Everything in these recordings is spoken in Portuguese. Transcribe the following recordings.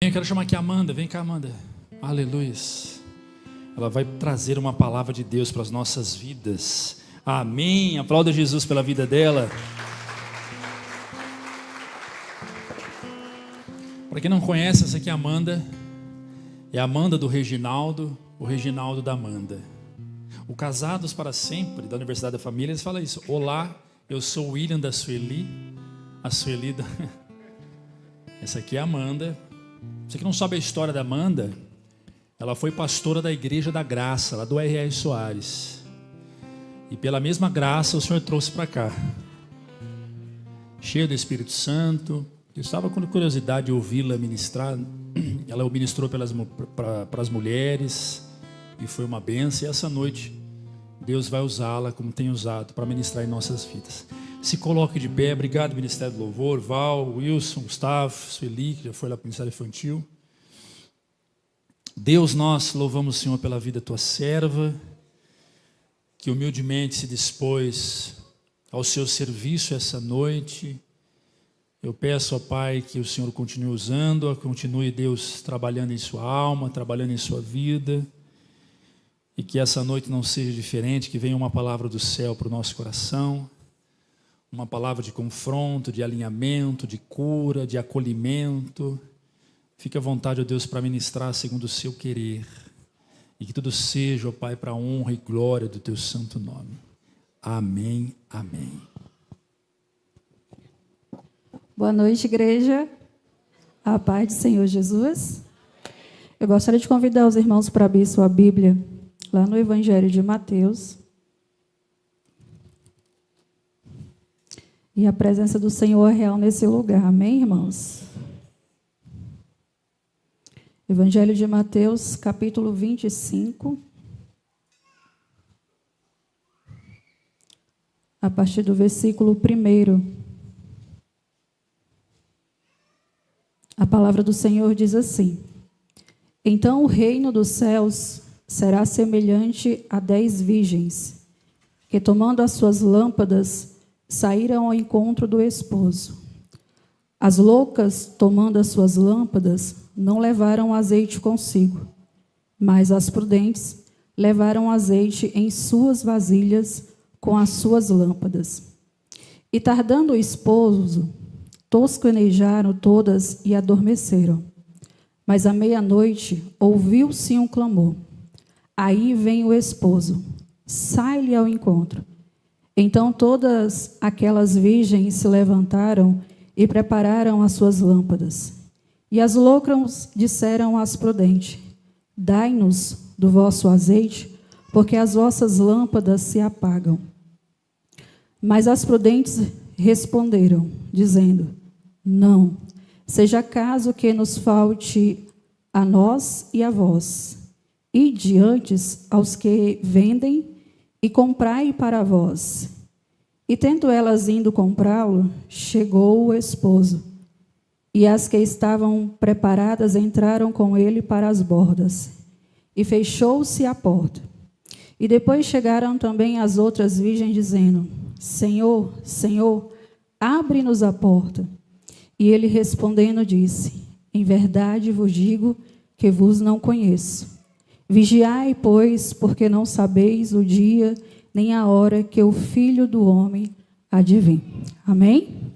Eu quero chamar aqui a Amanda. Vem cá, Amanda. Aleluia. Ela vai trazer uma palavra de Deus para as nossas vidas. Amém. Aplauda Jesus pela vida dela. Para quem não conhece, essa aqui é a Amanda. É a Amanda do Reginaldo, o Reginaldo da Amanda. O Casados para Sempre, da Universidade da Família, eles falam isso. Olá, eu sou o William da Sueli. A Sueli da... Essa aqui é a Amanda. Você que não sabe a história da Amanda, ela foi pastora da Igreja da Graça, lá do R.R. Soares. E pela mesma graça o Senhor trouxe para cá. Cheio do Espírito Santo. Eu estava com curiosidade de ouvi-la ministrar. Ela ministrou para as mulheres e foi uma bênção. E essa noite Deus vai usá-la como tem usado para ministrar em nossas vidas. Se coloque de pé. Obrigado, Ministério do Louvor, Val, Wilson, Gustavo, Sueli, que já foi lá para o Ministério Infantil. Deus, nós louvamos o Senhor pela vida da tua serva, que humildemente se dispôs ao seu serviço essa noite. Eu peço, ó Pai, que o Senhor continue usando-a, continue, Deus, trabalhando em sua alma, trabalhando em sua vida, e que essa noite não seja diferente, que venha uma palavra do céu para o nosso coração, uma palavra de confronto, de alinhamento, de cura, de acolhimento. Fique à vontade, ó Deus, para ministrar segundo o seu querer, e que tudo seja, ó Pai, para a honra e glória do teu santo nome. Amém, amém. Boa noite, igreja. A paz do Senhor Jesus. Eu gostaria de convidar os irmãos para abrir sua Bíblia, lá no Evangelho de Mateus. E a presença do Senhor é real nesse lugar. Amém, irmãos? Evangelho de Mateus, capítulo 25. A partir do versículo 1. A palavra do Senhor diz assim: Então o reino dos céus será semelhante a 10 virgens, que tomando as suas lâmpadas, saíram ao encontro do esposo. As loucas, tomando as suas lâmpadas, não levaram azeite consigo, mas as prudentes levaram azeite em suas vasilhas com as suas lâmpadas. E tardando o esposo, tosquenejaram todas e adormeceram. Mas à meia-noite ouviu-se um clamor: Aí vem o esposo, sai-lhe ao encontro. Então todas aquelas virgens se levantaram e prepararam as suas lâmpadas. E as loucas disseram às prudentes: Dai-nos do vosso azeite, porque as vossas lâmpadas se apagam. Mas as prudentes responderam, dizendo: Não, seja caso que nos falte a nós e a vós. Ide antes aos que vendem e comprai para vós. E tendo elas indo comprá-lo, chegou o esposo. E as que estavam preparadas entraram com ele para as bordas. E fechou-se a porta. E depois chegaram também as outras virgens, dizendo: Senhor, Senhor, abre-nos a porta. E ele respondendo disse: Em verdade vos digo que vos não conheço. Vigiai, pois, porque não sabeis o dia nem a hora que o Filho do Homem há de vir. Amém?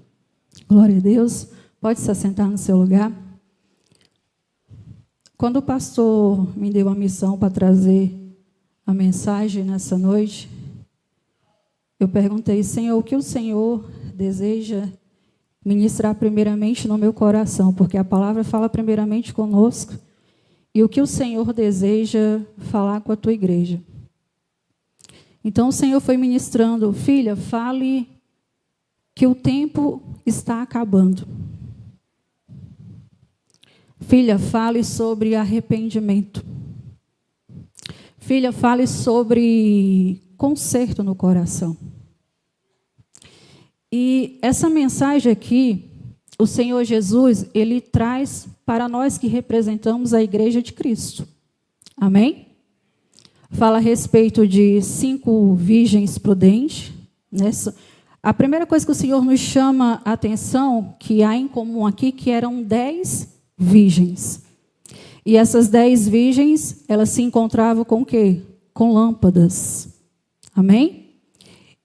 Glória a Deus. Pode se assentar no seu lugar. Quando o pastor me deu a missão para trazer a mensagem nessa noite, eu perguntei: Senhor, o que o Senhor deseja ministrar primeiramente no meu coração? Porque a palavra fala primeiramente conosco. E o que o Senhor deseja falar com a tua igreja? Então o Senhor foi ministrando: filha, fale que o tempo está acabando. Filha, fale sobre arrependimento. Filha, fale sobre conserto no coração. E essa mensagem aqui, o Senhor Jesus, ele traz para nós que representamos a Igreja de Cristo. Amém? Fala a respeito de 5 virgens prudentes. A primeira coisa que o Senhor nos chama a atenção, que há em comum aqui, que eram 10 virgens. E essas 10 virgens, elas se encontravam com o quê? Com lâmpadas. Amém?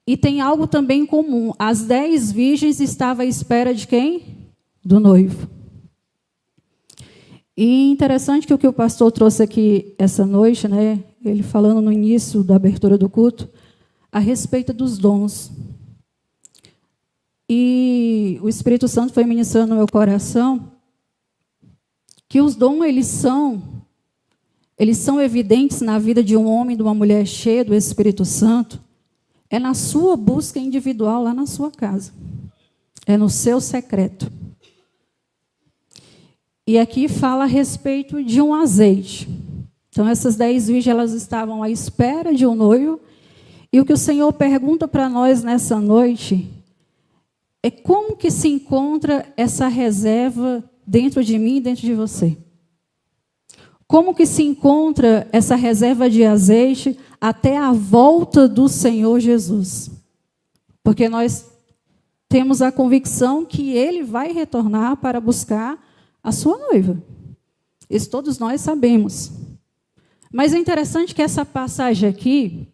E tem algo também comum. As 10 virgens estavam à espera de quem? Do noivo. E interessante que o que o pastor trouxe aqui essa noite, né? Ele falando no início da abertura do culto, a respeito dos dons. E o Espírito Santo foi ministrando no meu coração que os dons, eles são evidentes na vida de um homem, de uma mulher cheia do Espírito Santo, é na sua busca individual lá na sua casa. É no seu secreto. E aqui fala a respeito de um azeite. Então, essas 10 virgens, elas estavam à espera de um noivo. E o que o Senhor pergunta para nós nessa noite é como que se encontra essa reserva dentro de mim e dentro de você. Como que se encontra essa reserva de azeite até a volta do Senhor Jesus? Porque nós temos a convicção que Ele vai retornar para buscar a sua noiva. Isso todos nós sabemos. Mas é interessante que essa passagem aqui,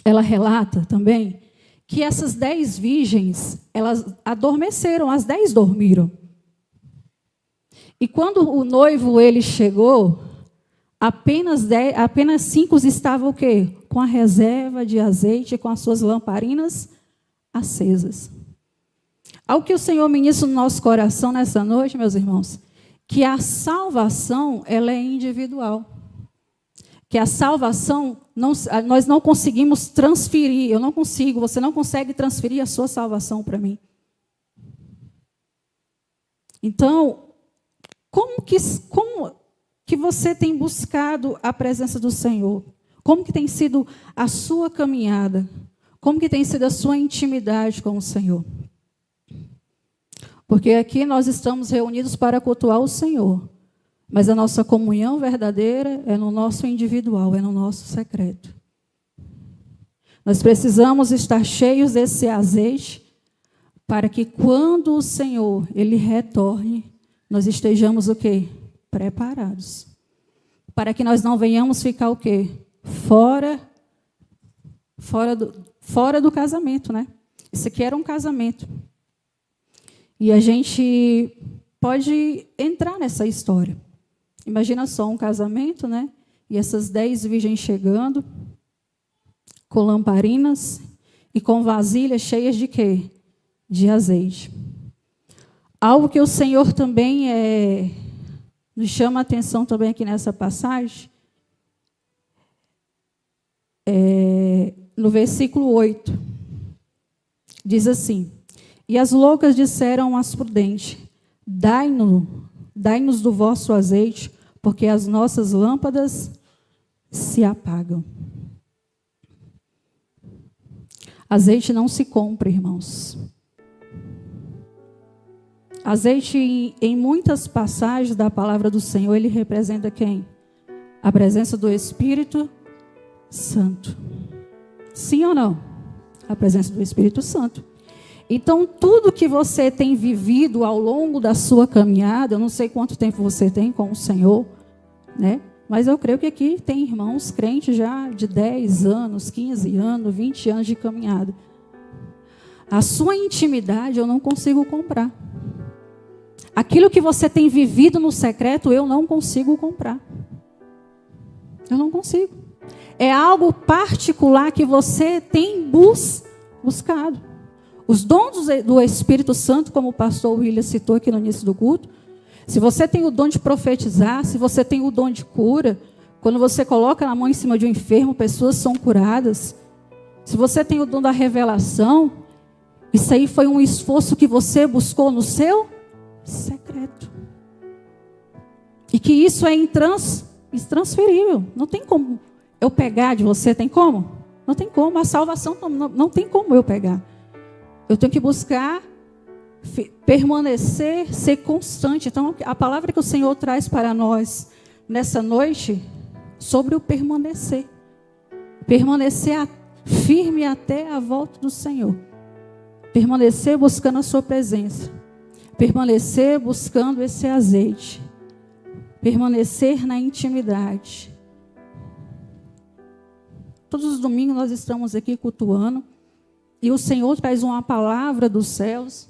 ela relata também que essas 10 virgens, elas adormeceram, as 10 dormiram. E quando o noivo ele chegou, apenas 5 estavam o quê? Com a reserva de azeite, com as suas lamparinas acesas. Ao que o Senhor ministra no nosso coração nessa noite, meus irmãos, que a salvação ela é individual. Que a salvação, nós não conseguimos transferir, eu não consigo, você não consegue transferir a sua salvação para mim. Então, como que você tem buscado a presença do Senhor? Como que tem sido a sua caminhada? Como que tem sido a sua intimidade com o Senhor? Porque aqui nós estamos reunidos para cultuar o Senhor. Mas a nossa comunhão verdadeira é no nosso individual, é no nosso secreto. Nós precisamos estar cheios desse azeite para que quando o Senhor ele retorne, nós estejamos o quê? Preparados. Para que nós não venhamos ficar o quê? Fora do casamento, né? Isso aqui era um casamento. E a gente pode entrar nessa história. Imagina só um casamento, né? E essas 10 virgens chegando, com lamparinas e com vasilhas cheias de quê? De azeite. Algo que o Senhor também nos chama a atenção também aqui nessa passagem, no versículo 8, diz assim: E as loucas disseram às prudentes: Dai-nos do vosso azeite, porque as nossas lâmpadas se apagam. Azeite não se compra, irmãos. Azeite, em muitas passagens da palavra do Senhor, ele representa quem? A presença do Espírito Santo. Sim ou não? A presença do Espírito Santo. Então, tudo que você tem vivido ao longo da sua caminhada, eu não sei quanto tempo você tem com o Senhor, né? Mas eu creio que aqui tem irmãos crentes já de 10 anos, 15 anos, 20 anos de caminhada. A sua intimidade eu não consigo comprar. Aquilo que você tem vivido no secreto, eu não consigo comprar. Eu não consigo. É algo particular que você tem buscado. Os dons do Espírito Santo, como o pastor William citou aqui no início do culto, se você tem o dom de profetizar, se você tem o dom de cura, quando você coloca na mão em cima de um enfermo, pessoas são curadas. Se você tem o dom da revelação, isso aí foi um esforço que você buscou no seu secreto. E que isso é intransferível. Não tem como eu pegar de você, tem como? Não tem como. A salvação não tem como eu pegar. Eu tenho que buscar permanecer, ser constante. Então, a palavra que o Senhor traz para nós nessa noite, sobre o permanecer. Permanecer firme até a volta do Senhor. Permanecer buscando a sua presença. Permanecer buscando esse azeite. permanecer na intimidade. Todos os domingos nós estamos aqui cultuando e o Senhor traz uma palavra dos céus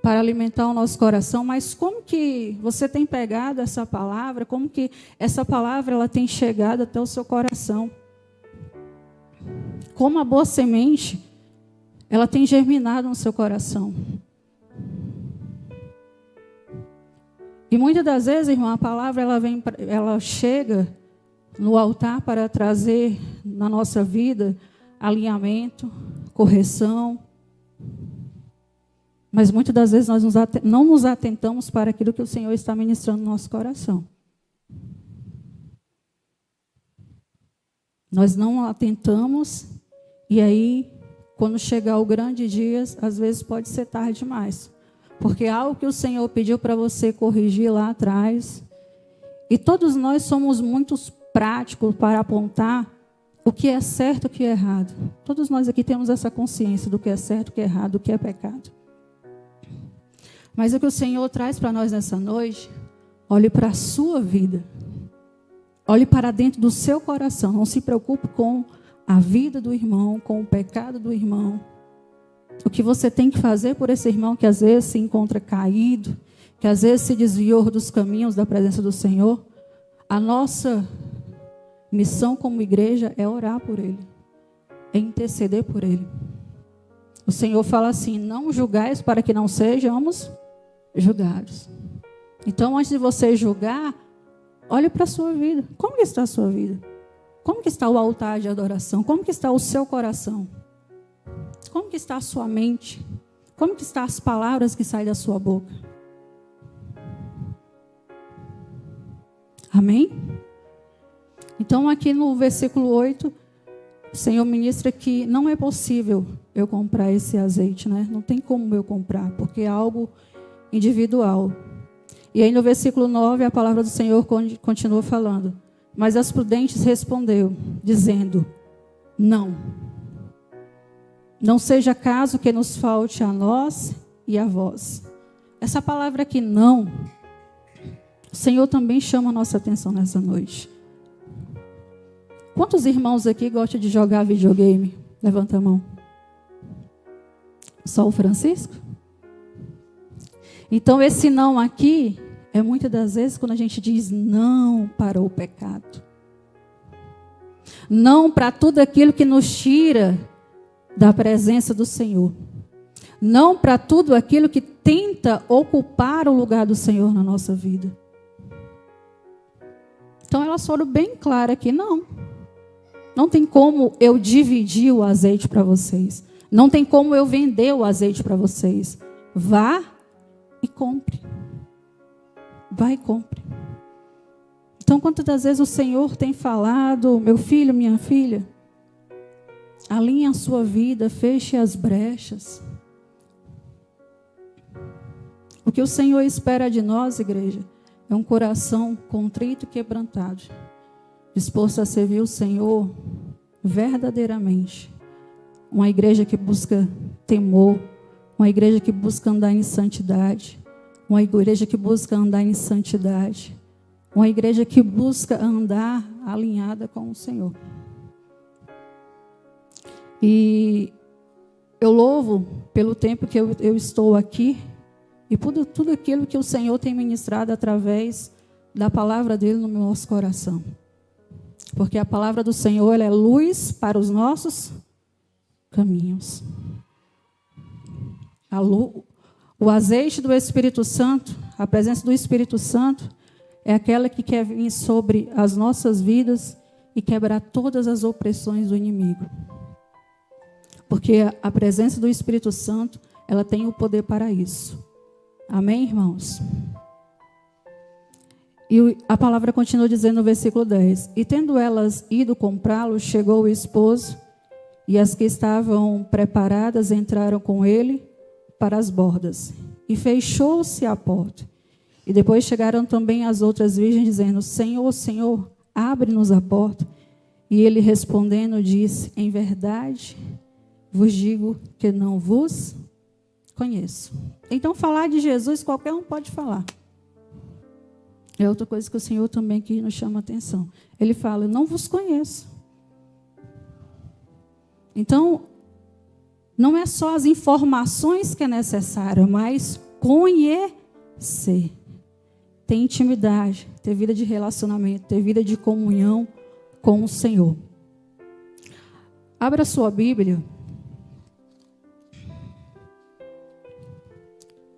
para alimentar o nosso coração, mas como que você tem pegado essa palavra? Como que essa palavra ela tem chegado até o seu coração? Como a boa semente, ela tem germinado no seu coração? E muitas das vezes, irmão, a palavra ela chega no altar para trazer na nossa vida alinhamento, correção. Mas muitas das vezes nós não nos atentamos para aquilo que o Senhor está ministrando no nosso coração. Nós não atentamos e aí, quando chegar o grande dia, às vezes pode ser tarde demais. Porque é algo que o Senhor pediu para você corrigir lá atrás. E todos nós somos muito práticos para apontar o que é certo e o que é errado. Todos nós aqui temos essa consciência do que é certo, o que é errado, o que é pecado. Mas o que o Senhor traz para nós nessa noite, olhe para a sua vida. Olhe para dentro do seu coração. Não se preocupe com a vida do irmão, com o pecado do irmão. O que você tem que fazer por esse irmão que às vezes se encontra caído, que às vezes se desviou dos caminhos da presença do Senhor. A nossa missão como igreja é orar por ele, é interceder por ele. O Senhor fala assim: não julgais para que não sejamos julgados. Então, antes de você julgar, olhe para a sua vida. Como que está a sua vida? Como que está o altar de adoração? Como que está o seu coração? Como que está a sua mente? Como que estão as palavras que saem da sua boca? Amém? Então, aqui no versículo 8, o Senhor ministra que não é possível eu comprar esse azeite, né? Não tem como eu comprar, porque é algo individual. E aí no versículo 9, a palavra do Senhor continua falando. Mas as prudentes respondeu, dizendo: não. Não seja caso que nos falte a nós e a vós. Essa palavra aqui, não, o Senhor também chama a nossa atenção nessa noite. Quantos irmãos aqui gostam de jogar videogame? Levanta a mão. Só o Francisco? Então, esse não aqui é muitas das vezes quando a gente diz não para o pecado. Não para tudo aquilo que nos tira da presença do Senhor. Não para tudo aquilo que tenta ocupar o lugar do Senhor na nossa vida. Então, elas foram bem claras aqui, não. Não tem como eu dividir o azeite para vocês. Não tem como eu vender o azeite para vocês. Vá e compre. Vá e compre. Então, quantas das vezes o Senhor tem falado: meu filho, minha filha, alinhe a sua vida, feche as brechas. O que o Senhor espera de nós, igreja, é um coração contrito e quebrantado, disposto a servir o Senhor verdadeiramente. Uma igreja que busca temor, uma igreja que busca andar em santidade, uma igreja que busca andar em santidade, uma igreja que busca andar alinhada com o Senhor. E eu louvo pelo tempo que eu estou aqui e por tudo aquilo que o Senhor tem ministrado através da palavra dele no nosso coração. Porque a palavra do Senhor, ela é luz para os nossos caminhos. O azeite do Espírito Santo, a presença do Espírito Santo, é aquela que quer vir sobre as nossas vidas e quebrar todas as opressões do inimigo. Porque a presença do Espírito Santo, ela tem o poder para isso. Amém, irmãos? E a palavra continua dizendo no versículo 10. E tendo elas ido comprá-lo, chegou o esposo, e as que estavam preparadas entraram com ele para as bordas. E fechou-se a porta. E depois chegaram também as outras virgens, dizendo: Senhor, Senhor, abre-nos a porta. E ele respondendo disse: em verdade vos digo que não vos conheço. Então, falar de Jesus, qualquer um pode falar. É outra coisa que o Senhor também que nos chama a atenção. Ele fala, eu não vos conheço. Então, não é só as informações que é necessário, mas conhecer. Ter intimidade, ter vida de relacionamento, ter vida de comunhão com o Senhor. Abra sua Bíblia.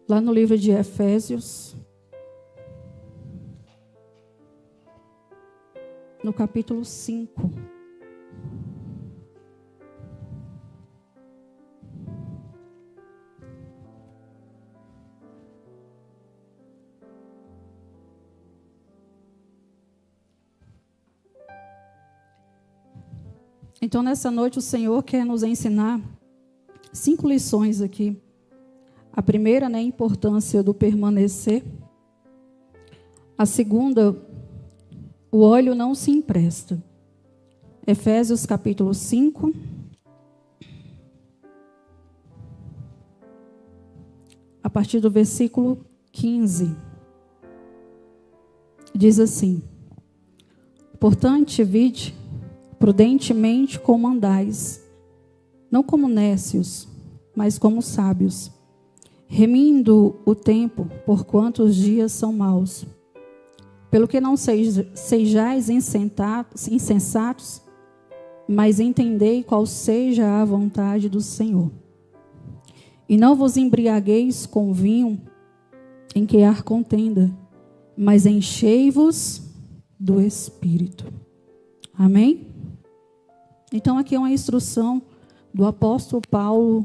Lá no livro de Efésios. No capítulo 5. Então, nessa noite, o Senhor quer nos ensinar 5 lições aqui. A primeira, né, a importância do permanecer. A segunda, o óleo não se empresta. Efésios capítulo 5. A partir do versículo 15. Diz assim: portanto, vide prudentemente como andais, não como nécios, mas como sábios, remindo o tempo, porquanto os dias são maus. Pelo que não sejais insensatos, mas entendei qual seja a vontade do Senhor. E não vos embriagueis com vinho, em que há contenda, mas enchei-vos do Espírito. Amém? Então, aqui é uma instrução do apóstolo Paulo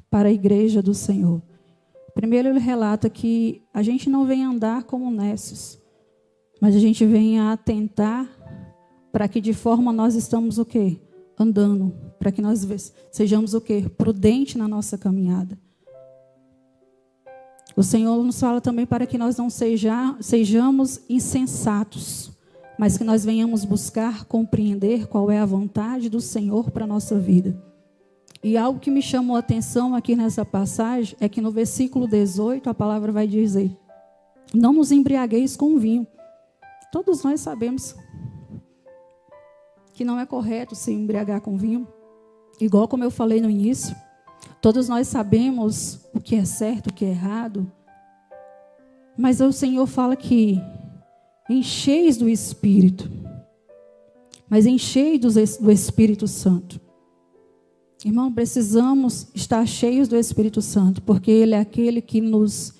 para a igreja do Senhor. Primeiro, ele relata que a gente não vem andar como nécios, mas a gente vem a atentar para que de forma nós estamos o quê? Andando. Para que nós sejamos o quê? Prudente na nossa caminhada. O Senhor nos fala também para que nós não sejamos insensatos, mas que nós venhamos buscar compreender qual é a vontade do Senhor para a nossa vida. E algo que me chamou a atenção aqui nessa passagem é que no versículo 18 a palavra vai dizer: não nos embriagueis com vinho. Todos nós sabemos que não é correto se embriagar com vinho. Igual como eu falei no início, todos nós sabemos o que é certo, o que é errado. Mas o Senhor fala que encheis do Espírito, mas enchei do Espírito Santo. Irmão, precisamos estar cheios do Espírito Santo, porque Ele é aquele que nos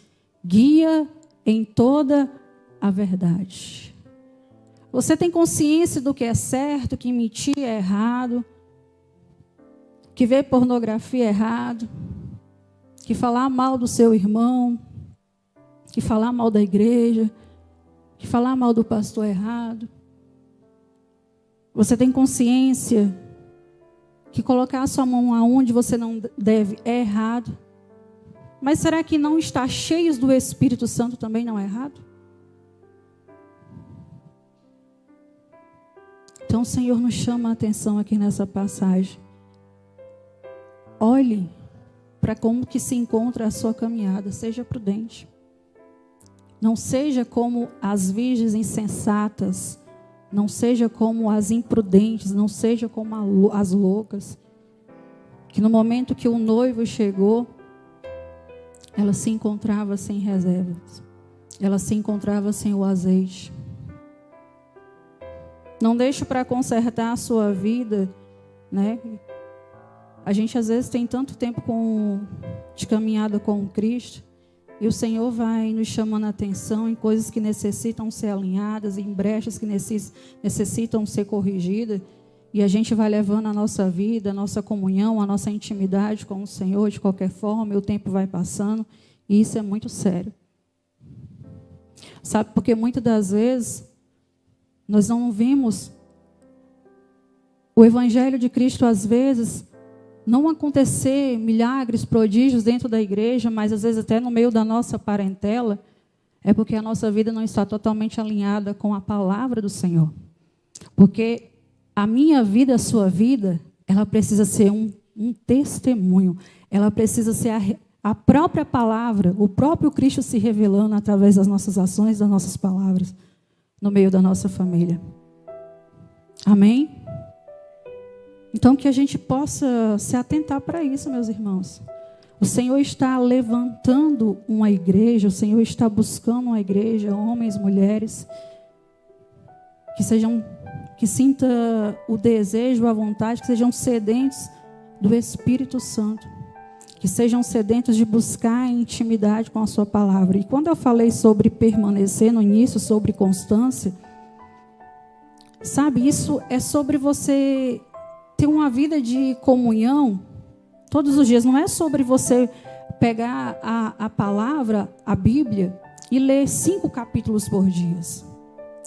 guia em toda a verdade. Você tem consciência do que é certo, que mentir é errado, que ver pornografia é errado, que falar mal do seu irmão, que falar mal da igreja, que falar mal do pastor é errado. Você tem consciência que colocar a sua mão aonde você não deve é errado? Mas será que não estar cheios do Espírito Santo também não é errado? Então o Senhor nos chama a atenção aqui nessa passagem. Olhe para como que se encontra a sua caminhada, seja prudente. Não seja como as virgens insensatas, não seja como as imprudentes, não seja como as loucas, que no momento que o noivo chegou, ela se encontrava sem reservas, ela se encontrava sem o azeite. Não deixe para consertar a sua vida, né? A gente às vezes tem tanto tempo de caminhada com Cristo, e o Senhor vai nos chamando a atenção em coisas que necessitam ser alinhadas, em brechas que necessitam ser corrigidas. E a gente vai levando a nossa vida, a nossa comunhão, a nossa intimidade com o Senhor de qualquer forma, e o tempo vai passando. E isso é muito sério. Sabe, porque muitas das vezes nós não vimos o Evangelho de Cristo, às vezes, não acontecer milagres, prodígios dentro da igreja, mas às vezes até no meio da nossa parentela, é porque a nossa vida não está totalmente alinhada com a palavra do Senhor. Porque a minha vida, a sua vida, ela precisa ser um testemunho, ela precisa ser a própria palavra, o próprio Cristo se revelando através das nossas ações, das nossas palavras. no meio da nossa família. Amém? Então, que a gente possa se atentar para isso, meus irmãos. O Senhor está levantando uma igreja, o Senhor está buscando uma igreja, homens, mulheres, que sinta o desejo, a vontade, que sejam sedentos do Espírito Santo, que sejam sedentos de buscar intimidade com a sua palavra. E quando eu falei sobre permanecer no início, sobre constância, sabe, isso é sobre você ter uma vida de comunhão todos os dias. Não é sobre você pegar a palavra, a Bíblia, e ler 5 capítulos por dia.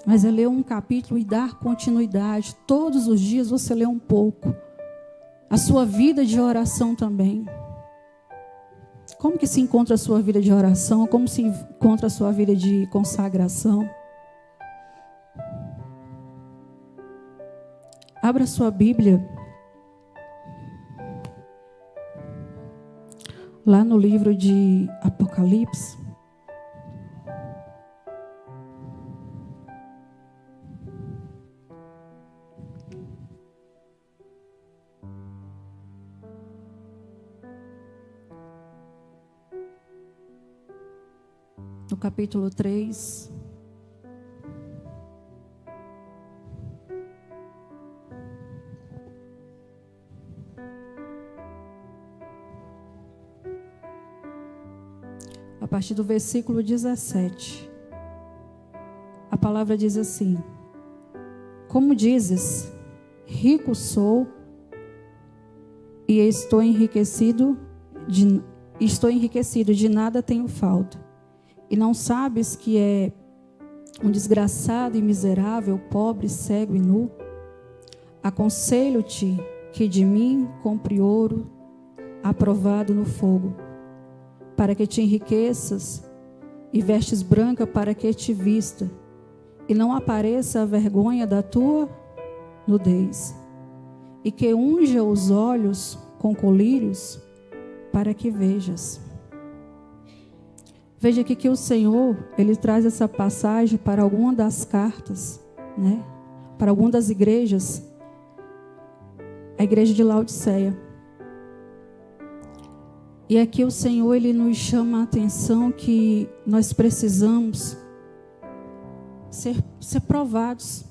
Mas é ler um capítulo e dar continuidade. Todos os dias você lê um pouco. A sua vida de oração também. Como que se encontra a sua vida de oração? Como se encontra a sua vida de consagração? Abra sua Bíblia. Lá no livro de Apocalipse. No capítulo 3. A partir do versículo 17. A palavra diz assim: como dizes, rico sou e estou enriquecido, de nada tenho falta. E não sabes que é um desgraçado e miserável, pobre, cego e nu? Aconselho-te que de mim compre ouro aprovado no fogo, para que te enriqueças, e vestes branca para que te vista, e não apareça a vergonha da tua nudez, e que unja os olhos com colírios, para que vejas. Veja aqui que o Senhor, Ele traz essa passagem para alguma das cartas, né? Para alguma das igrejas, a igreja de Laodiceia. E aqui o Senhor, Ele nos chama a atenção que nós precisamos ser provados.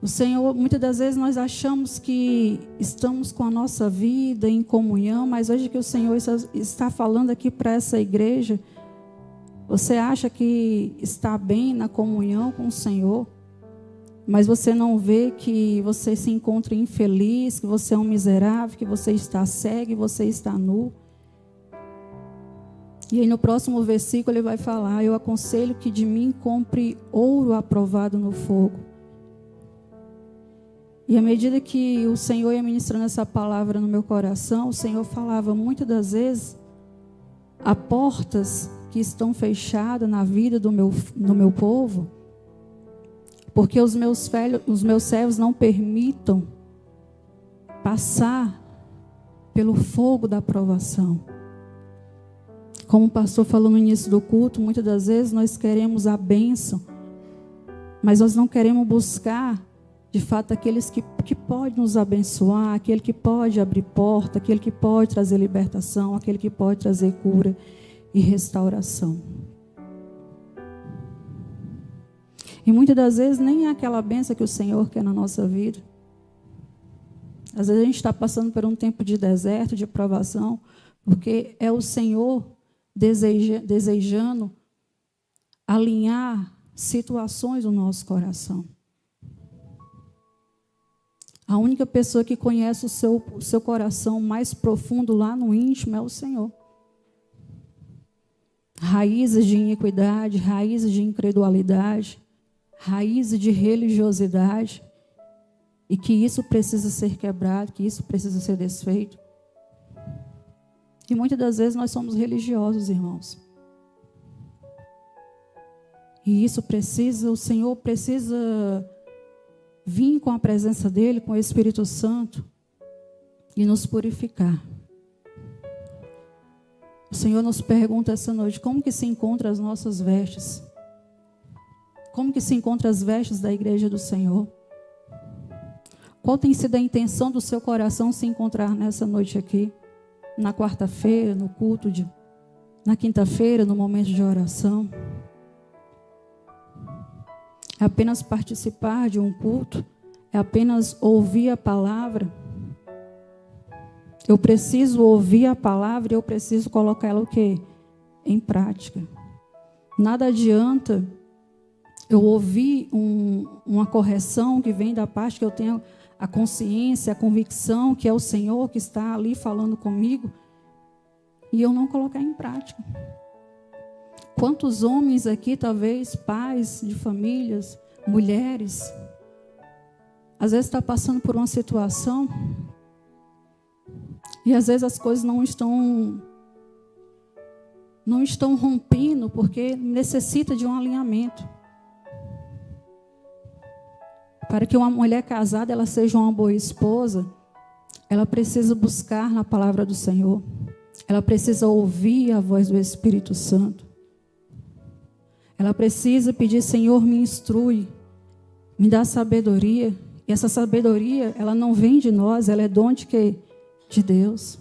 O Senhor, muitas das vezes nós achamos que estamos com a nossa vida em comunhão, mas hoje que o Senhor está falando aqui para essa igreja, você acha que está bem na comunhão com o Senhor, mas você não vê que você se encontra infeliz, que você é um miserável, que você está cego e você está nu. E aí no próximo versículo ele vai falar: eu aconselho que de mim compre ouro aprovado no fogo. E à medida que o Senhor ia ministrando essa palavra no meu coração, o Senhor falava muitas das vezes: há portas que estão fechadas na vida do meu povo, porque os meus servos não permitam passar pelo fogo da provação. Como o pastor falou no início do culto, muitas das vezes nós queremos a bênção, mas nós não queremos buscar de fato aqueles que podem nos abençoar, aquele que pode abrir porta, aquele que pode trazer libertação, aquele que pode trazer cura e restauração. E muitas das vezes nem é aquela bênção que o Senhor quer na nossa vida. Às vezes a gente está passando por um tempo de deserto, de provação, porque é o Senhor desejando alinhar situações no nosso coração. A única pessoa que conhece o seu coração mais profundo lá no íntimo é o Senhor. Raízes de iniquidade, raízes de incredulidade, raízes de religiosidade, e que isso precisa ser quebrado, que isso precisa ser desfeito. E muitas das vezes nós somos religiosos, irmãos. E isso o Senhor precisa vir com a presença dEle, com o Espírito Santo, e nos purificar. O Senhor nos pergunta essa noite: como que se encontram as nossas vestes? Como que se encontra as vestes da igreja do Senhor? Qual tem sido a intenção do seu coração se encontrar nessa noite aqui? Na quarta-feira, no culto na quinta-feira, no momento de oração? É apenas participar de um culto? É apenas ouvir a palavra? Eu preciso ouvir a palavra e eu preciso colocar ela o quê? Em prática. Nada adianta eu ouvir uma correção que vem da parte que eu tenho a consciência, a convicção que é o Senhor que está ali falando comigo e eu não colocar em prática. Quantos homens aqui, talvez pais de famílias, mulheres, às vezes está passando por uma situação e às vezes as coisas não estão rompendo porque necessita de um alinhamento. Para que uma mulher casada ela seja uma boa esposa, ela precisa buscar na palavra do Senhor. Ela precisa ouvir a voz do Espírito Santo. Ela precisa pedir: Senhor, me instrui, me dá sabedoria. E essa sabedoria, ela não vem de nós, ela é dom de quê? De Deus.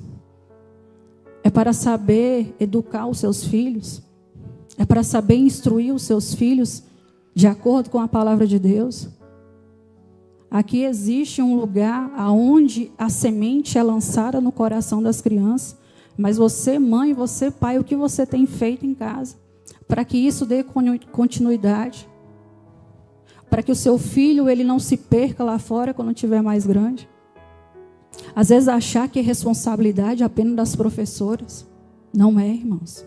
É para saber educar os seus filhos. É para saber instruir os seus filhos de acordo com a palavra de Deus. Aqui existe um lugar onde a semente é lançada no coração das crianças. Mas você, mãe, você, pai, o que você tem feito em casa? Para que isso dê continuidade. Para que o seu filho ele não se perca lá fora quando estiver mais grande. Às vezes achar que é responsabilidade apenas das professoras. Não é, irmãos.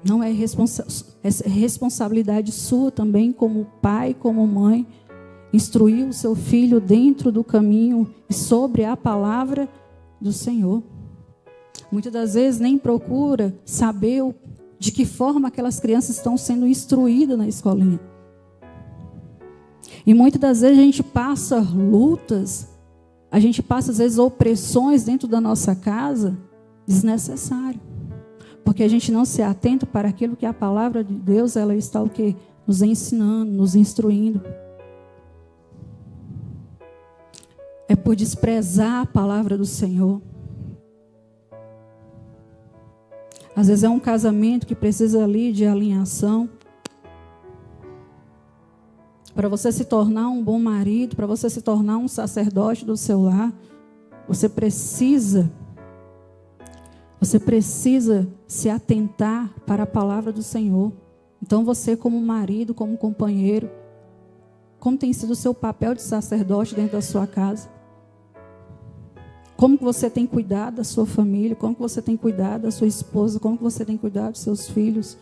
Não é responsabilidade sua também como pai, como mãe. Instruir o seu filho dentro do caminho e sobre a palavra do Senhor. Muitas das vezes nem procura saber de que forma aquelas crianças estão sendo instruídas na escolinha. E muitas das vezes a gente passa lutas, a gente passa às vezes opressões dentro da nossa casa, desnecessário. Porque a gente não se atenta para aquilo que a palavra de Deus ela está o quê? Nos ensinando, nos instruindo. É por desprezar a palavra do Senhor. Às vezes é um casamento que precisa ali de alinhação. Para você se tornar um bom marido, para você se tornar um sacerdote do seu lar, você precisa se atentar para a palavra do Senhor. Então você como marido, como companheiro, como tem sido o seu papel de sacerdote dentro da sua casa? Como que você tem cuidado da sua família? Como que você tem cuidado da sua esposa? Como que você tem cuidado dos seus filhos?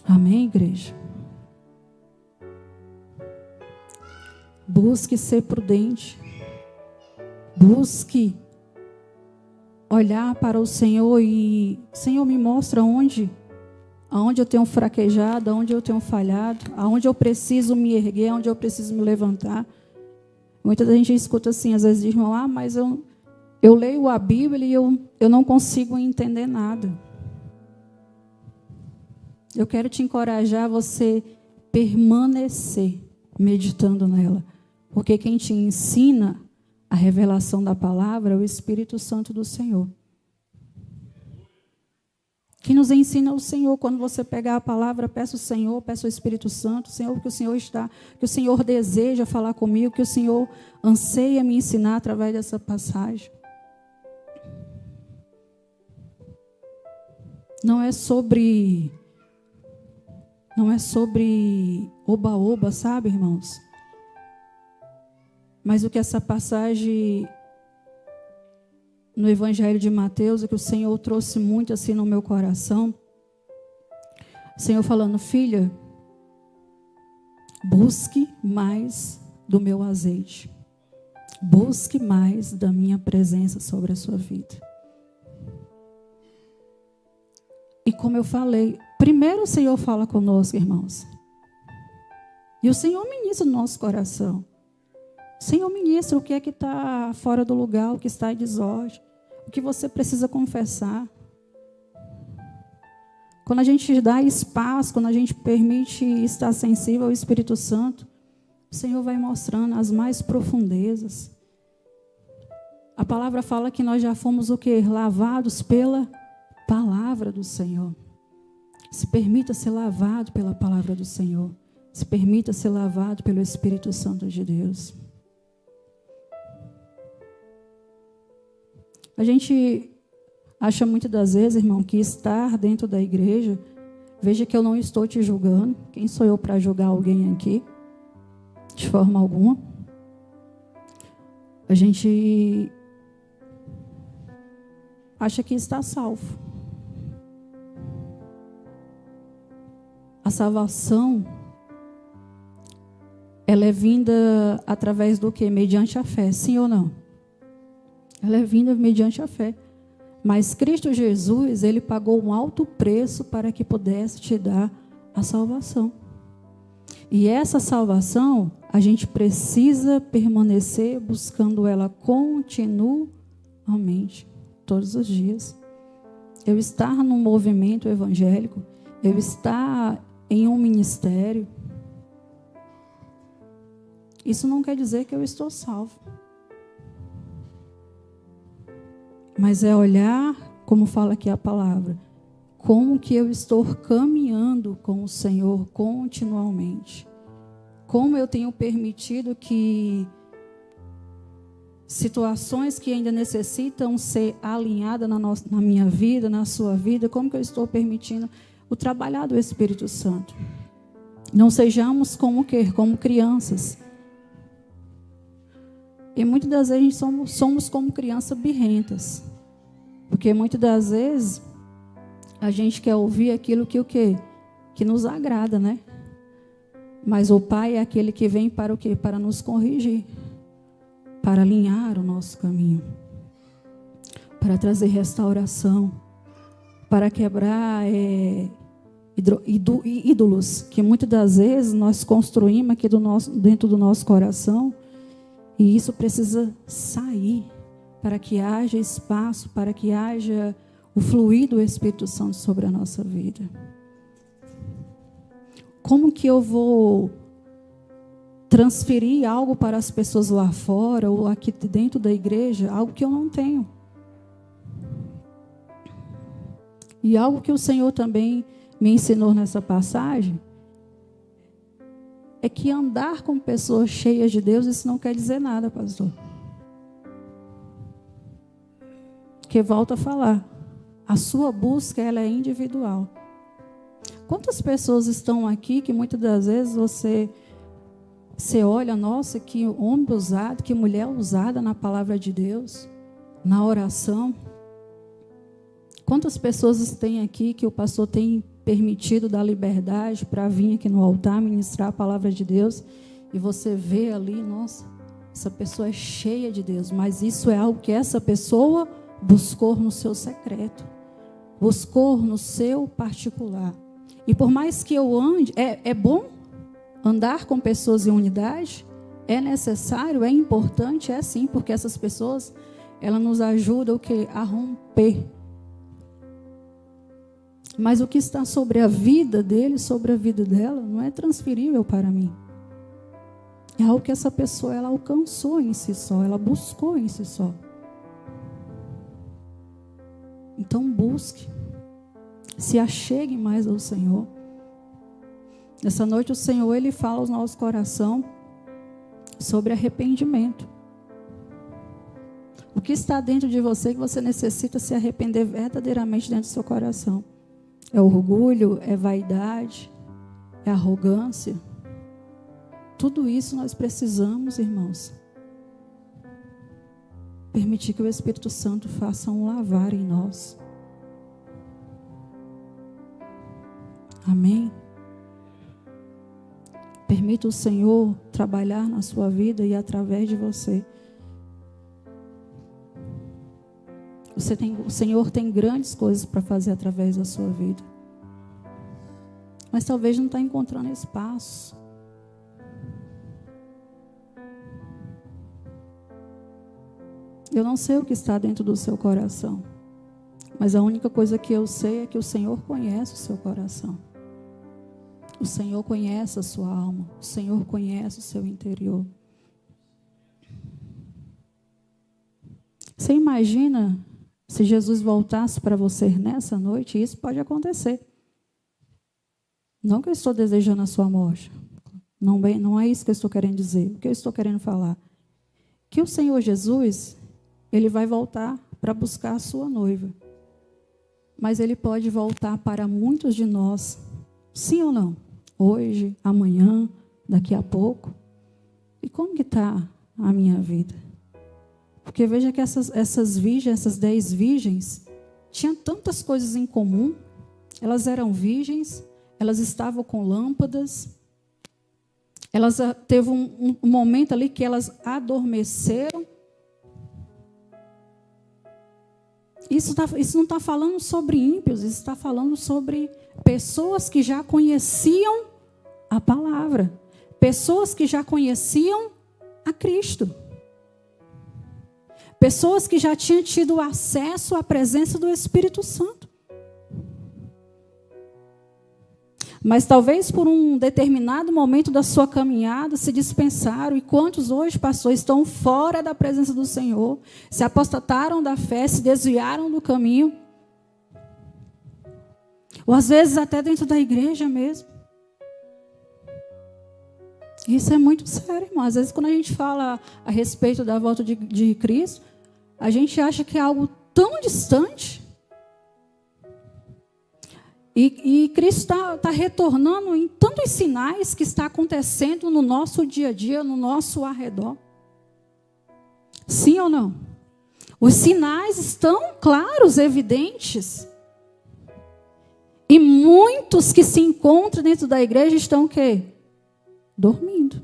Amém, igreja? Busque ser prudente. Busque olhar para o Senhor e... Senhor, me mostra aonde eu tenho fraquejado, aonde eu tenho falhado, aonde eu preciso me erguer, aonde eu preciso me levantar. Muita gente escuta assim, às vezes diz, irmão, mas eu leio a Bíblia e eu não consigo entender nada. Eu quero te encorajar a você permanecer meditando nela. Porque quem te ensina a revelação da palavra é o Espírito Santo do Senhor. Quem nos ensina é o Senhor. Quando você pegar a palavra, peça o Senhor, peça o Espírito Santo, Senhor, que o Senhor deseja falar comigo, que o Senhor anseia me ensinar através dessa passagem. Não é sobre oba-oba, sabe, irmãos? Mas o que essa passagem no Evangelho de Mateus, o que o Senhor trouxe muito assim no meu coração, o Senhor falando, filha, busque mais do meu azeite, busque mais da minha presença sobre a sua vida. E como eu falei, primeiro o Senhor fala conosco, irmãos, e o Senhor ministra no nosso coração. Senhor, ministra o que é que está fora do lugar, o que está em desordem, o que você precisa confessar. Quando a gente dá espaço, quando a gente permite estar sensível ao Espírito Santo, o Senhor vai mostrando as mais profundezas. A palavra fala que nós já fomos o quê? Lavados pela palavra do Senhor. Se permita ser lavado pela palavra do Senhor. Se permita ser lavado pelo Espírito Santo de Deus. A gente acha muitas das vezes, irmão, que estar dentro da igreja, veja que eu não estou te julgando. Quem sou eu para julgar alguém aqui? De forma alguma. A gente acha que está salvo. A salvação, ela é vinda através do quê? Mediante a fé, sim ou não? Ela é vinda mediante a fé. Mas Cristo Jesus, Ele pagou um alto preço para que pudesse te dar a salvação. E essa salvação, a gente precisa permanecer buscando ela continuamente, todos os dias. Eu estar num movimento evangélico, eu estar em um ministério, isso não quer dizer que eu estou salvo. Mas é olhar, como fala aqui a palavra, como que eu estou caminhando com o Senhor continuamente. Como eu tenho permitido que situações que ainda necessitam ser alinhadas na minha vida, na sua vida, como que eu estou permitindo o trabalhar do Espírito Santo. Não sejamos como crianças. E muitas das vezes somos como crianças birrentas. Porque muitas das vezes a gente quer ouvir aquilo que o quê? Que nos agrada, né? Mas o Pai é aquele que vem para o quê? Para nos corrigir. Para alinhar o nosso caminho. Para trazer restauração. Para quebrar ídolos que muitas das vezes nós construímos aqui dentro do nosso coração. E isso precisa sair para que haja espaço, para que haja o fluir do Espírito Santo sobre a nossa vida. Como que eu vou transferir algo para as pessoas lá fora ou aqui dentro da igreja, algo que eu não tenho? E algo que o Senhor também me ensinou nessa passagem é que andar com pessoas cheias de Deus, isso não quer dizer nada, pastor. Porque volto a falar, a sua busca ela é individual. Quantas pessoas estão aqui que muitas das vezes você olha, nossa, que homem usado, que mulher usada na palavra de Deus, na oração. Quantas pessoas tem aqui que o pastor tem permitido dar liberdade para vir aqui no altar ministrar a palavra de Deus e você vê ali, nossa, essa pessoa é cheia de Deus, mas isso é algo que essa pessoa buscou no seu secreto, buscou no seu particular. E por mais que eu ande, é bom andar com pessoas em unidade, é necessário, é importante, é sim, porque essas pessoas, elas nos ajudam a romper. Mas o que está sobre a vida dele, sobre a vida dela, não é transferível para mim. É algo que essa pessoa ela alcançou em si só, ela buscou em si só. Então busque, se achegue mais ao Senhor. Nessa noite o Senhor ele fala aos nossos corações sobre arrependimento. O que está dentro de você que você necessita se arrepender verdadeiramente dentro do seu coração? É orgulho, é vaidade, é arrogância. Tudo isso nós precisamos, irmãos, permitir que o Espírito Santo faça um lavar em nós. Amém? Permita o Senhor trabalhar na sua vida e através de você. O Senhor tem grandes coisas para fazer através da sua vida. Mas talvez não está encontrando espaço. Eu não sei o que está dentro do seu coração. Mas a única coisa que eu sei é que o Senhor conhece o seu coração. O Senhor conhece a sua alma. O Senhor conhece o seu interior. Você imagina se Jesus voltasse para você nessa noite? Isso pode acontecer. Não que eu estou desejando a sua morte. Não é isso que eu estou querendo dizer. O que eu estou querendo falar? Que o Senhor Jesus, Ele vai voltar para buscar a sua noiva. Mas Ele pode voltar para muitos de nós. Sim ou não? Hoje, amanhã, daqui a pouco. E como que está a minha vida? Porque veja que essas virgens, essas 10 virgens, tinham tantas coisas em comum. Elas eram virgens, elas estavam com lâmpadas. Elas teve um momento ali que elas adormeceram. Isso não está falando sobre ímpios, isso está falando sobre pessoas que já conheciam a palavra. Pessoas que já conheciam a Cristo. Pessoas que já tinham tido acesso à presença do Espírito Santo. Mas talvez por um determinado momento da sua caminhada se dispensaram. E quantos hoje, pastor, estão fora da presença do Senhor, se apostataram da fé, se desviaram do caminho. Ou às vezes até dentro da igreja mesmo. Isso é muito sério, irmão. Às vezes quando a gente fala a respeito da volta de Cristo, a gente acha que é algo tão distante. E Cristo está retornando em tantos sinais que está acontecendo no nosso dia a dia, no nosso arredor. Sim ou não? Os sinais estão claros, evidentes. E muitos que se encontram dentro da igreja estão o quê? Dormindo.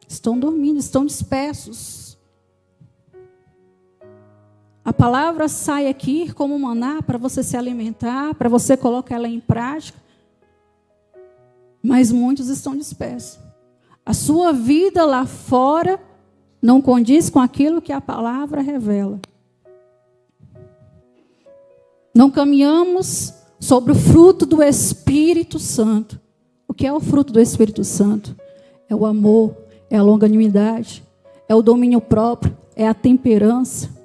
Estão dormindo, estão dispersos. A palavra sai aqui como maná para você se alimentar, para você colocar ela em prática. Mas muitos estão dispersos. A sua vida lá fora não condiz com aquilo que a palavra revela. Não caminhamos sobre o fruto do Espírito Santo. O que é o fruto do Espírito Santo? É o amor, é a longanimidade, é o domínio próprio, é a temperança.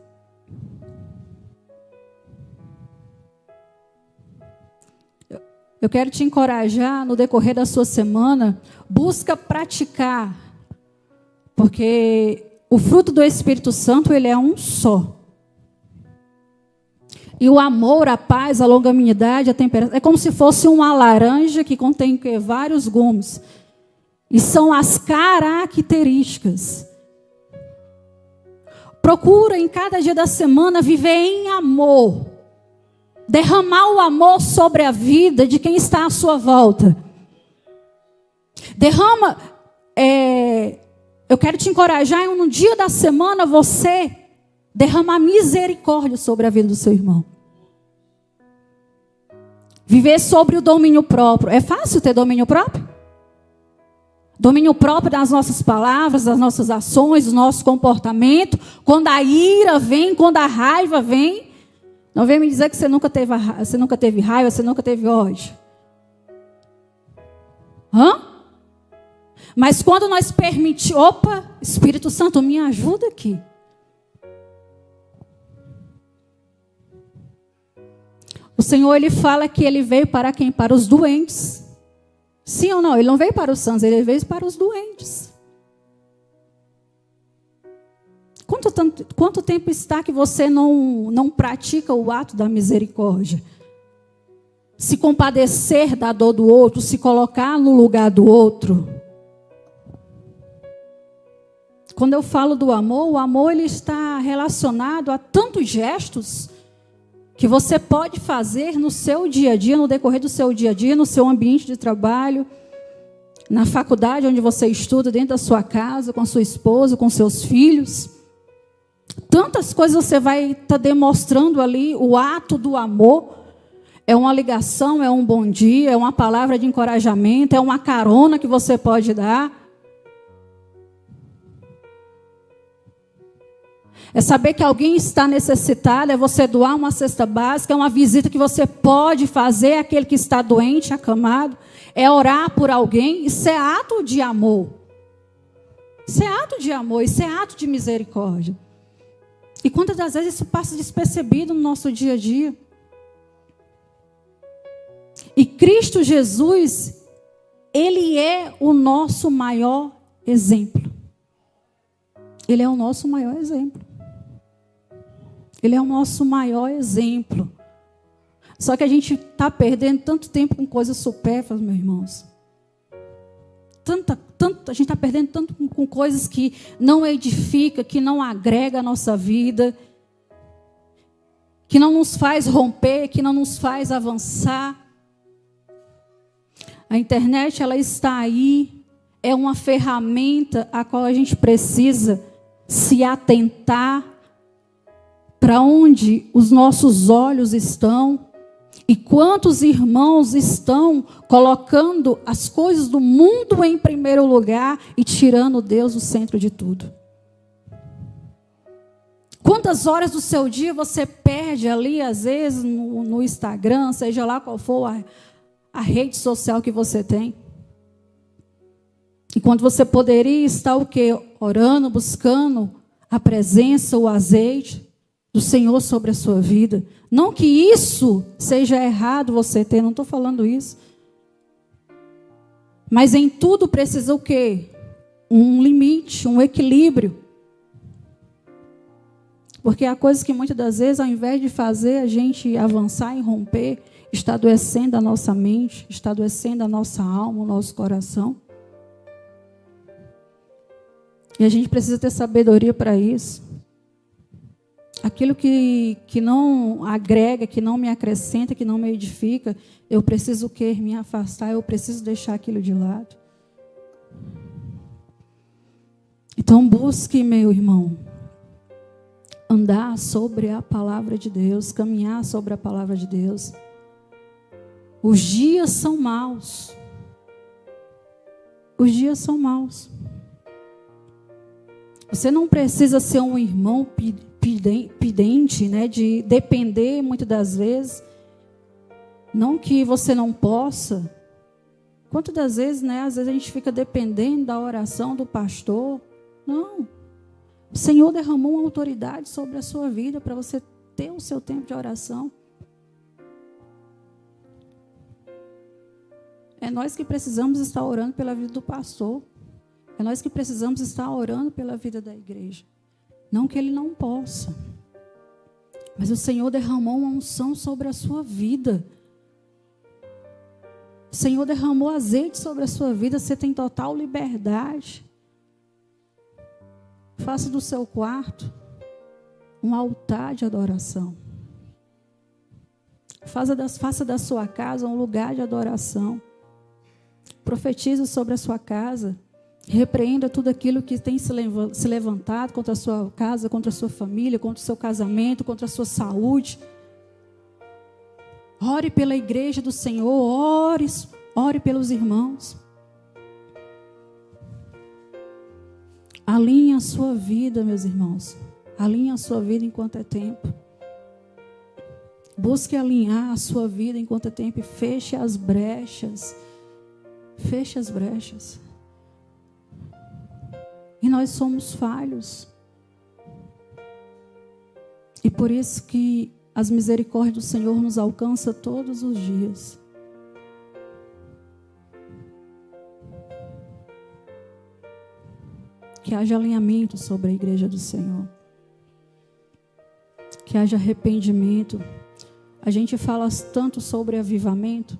Eu quero te encorajar no decorrer da sua semana, busca praticar, porque o fruto do Espírito Santo, ele é um só. E o amor, a paz, a longanimidade, a temperança, é como se fosse uma laranja que contém vários gumes. E são as características. Procura em cada dia da semana viver em amor. Derramar o amor sobre a vida de quem está à sua volta. Eu quero te encorajar em no dia da semana você derramar misericórdia sobre a vida do seu irmão. Viver sobre o domínio próprio. É fácil ter domínio próprio? Domínio próprio das nossas palavras, das nossas ações, do nosso comportamento. Quando a ira vem, quando a raiva vem. Não vem me dizer que você nunca teve raiva, você nunca teve ódio. Mas quando nós permitimos... Opa, Espírito Santo, me ajuda aqui. O Senhor, Ele fala que Ele veio para quem? Para os doentes. Sim ou não? Ele não veio para os sãos, Ele veio para os doentes. Quanto tempo está que você não pratica o ato da misericórdia? Se compadecer da dor do outro, se colocar no lugar do outro. Quando eu falo do amor, o amor ele está relacionado a tantos gestos que você pode fazer no seu dia a dia, no decorrer do seu dia a dia, no seu ambiente de trabalho, na faculdade onde você estuda, dentro da sua casa, com a sua esposa, com seus filhos. Tantas coisas você vai estar demonstrando ali, o ato do amor. É uma ligação, é um bom dia, é uma palavra de encorajamento, é uma carona que você pode dar. É saber que alguém está necessitado, é você doar uma cesta básica, é uma visita que você pode fazer àquele que está doente, acamado, é orar por alguém. Isso é ato de amor. Isso é ato de amor, isso é ato de misericórdia. E quantas das vezes isso passa despercebido no nosso dia a dia? E Cristo Jesus, Ele é o nosso maior exemplo. Ele é o nosso maior exemplo. Ele é o nosso maior exemplo. Só que a gente está perdendo tanto tempo com coisas supérfluas, meus irmãos. A gente está perdendo tanto com coisas que não edifica, que não agrega a nossa vida, que não nos faz romper, que não nos faz avançar. A internet, ela está aí, é uma ferramenta a qual a gente precisa se atentar para onde os nossos olhos estão. E quantos irmãos estão colocando as coisas do mundo em primeiro lugar e tirando Deus do centro de tudo? Quantas horas do seu dia você perde ali, às vezes, no Instagram, seja lá qual for a rede social que você tem? Enquanto você poderia estar o quê? Orando, buscando a presença, o azeite do Senhor sobre a sua vida. Não que isso seja errado você ter, não estou falando isso. Mas em tudo precisa o quê? Um limite, um equilíbrio. Porque há coisas que muitas das vezes, ao invés de fazer a gente avançar e romper, está adoecendo a nossa mente, está adoecendo a nossa alma, o nosso coração. E a gente precisa ter sabedoria para isso. Aquilo que não agrega, que não me acrescenta, que não me edifica, eu preciso o quê? Me afastar, eu preciso deixar aquilo de lado. Então busque, meu irmão, andar sobre a palavra de Deus, caminhar sobre a palavra de Deus. Os dias são maus. Os dias são maus. Você não precisa ser um irmão pedente, né, de depender muitas das vezes. Não que você não possa. Quantas das vezes, né, às vezes a gente fica dependendo da oração do pastor. Não. O Senhor derramou uma autoridade sobre a sua vida para você ter o seu tempo de oração. É nós que precisamos estar orando pela vida do pastor. É nós que precisamos estar orando pela vida da igreja. Não que ele não possa. Mas o Senhor derramou uma unção sobre a sua vida. O Senhor derramou azeite sobre a sua vida. Você tem total liberdade. Faça do seu quarto um altar de adoração. Faça da sua casa um lugar de adoração. Profetize sobre a sua casa. Repreenda tudo aquilo que tem se levantado contra a sua casa, contra a sua família, contra o seu casamento, contra a sua saúde. Ore pela igreja do Senhor, ore pelos irmãos. Alinhe a sua vida, meus irmãos. Alinhe a sua vida enquanto é tempo. Busque alinhar a sua vida enquanto é tempo e feche as brechas. Feche as brechas. E nós somos falhos. E por isso que as misericórdias do Senhor nos alcançam todos os dias. Que haja alinhamento sobre a igreja do Senhor. Que haja arrependimento. A gente fala tanto sobre avivamento.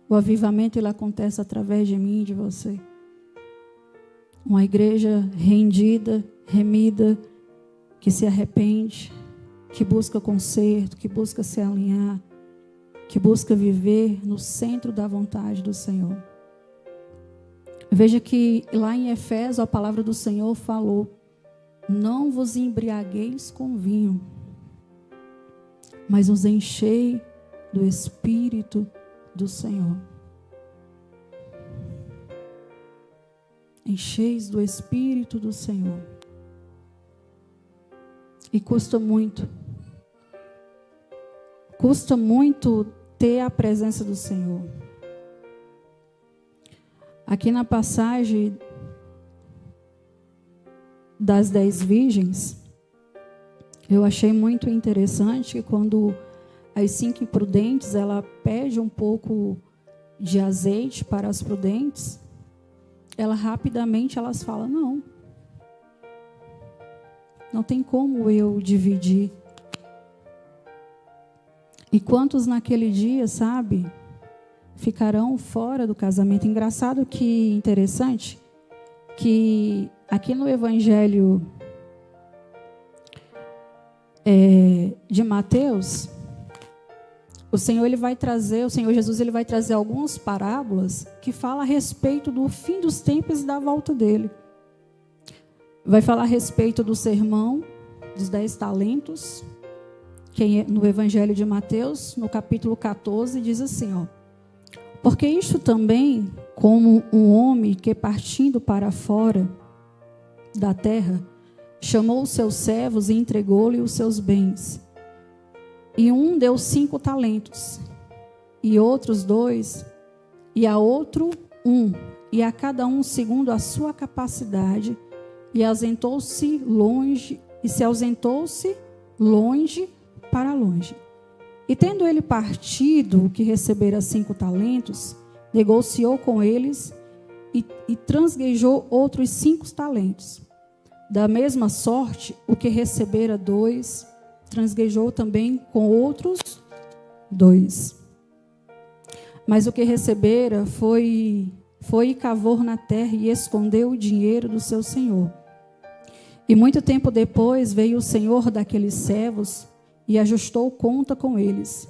O avivamento ele acontece através de mim e de você. Uma igreja rendida, remida, que se arrepende, que busca conserto, que busca se alinhar, que busca viver no centro da vontade do Senhor. Veja que lá em Efésios a palavra do Senhor falou: não vos embriagueis com vinho, mas os enchei do Espírito do Senhor. Encheis do Espírito do Senhor. E custa muito. Custa muito ter a presença do Senhor. Aqui na passagem das 10 virgens, eu achei muito interessante que quando as 5 imprudentes, ela pede um pouco de azeite para as prudentes, ela rapidamente elas falam, não tem como eu dividir. E quantos naquele dia, sabe, ficarão fora do casamento? Engraçado que, interessante, que aqui no Evangelho de Mateus, o Senhor Jesus ele vai trazer algumas parábolas que falam a respeito do fim dos tempos e da volta dele. Vai falar a respeito do sermão dos 10 talentos, que no Evangelho de Mateus, no capítulo 14, diz assim, porque isto também, como um homem que partindo para fora da terra, chamou os seus servos e entregou-lhe os seus bens. E um deu 5 talentos, e outros 2, e a outro 1, e a cada um segundo a sua capacidade, e ausentou-se longe, e se ausentou-se longe para longe. E tendo ele partido, o que recebera 5 talentos, negociou com eles e transguejou outros 5 talentos. Da mesma sorte, o que recebera 2, transguejou também com outros 2. Mas o que recebera foi e cavou na terra e escondeu o dinheiro do seu senhor. E muito tempo depois veio o senhor daqueles servos e ajustou conta com eles.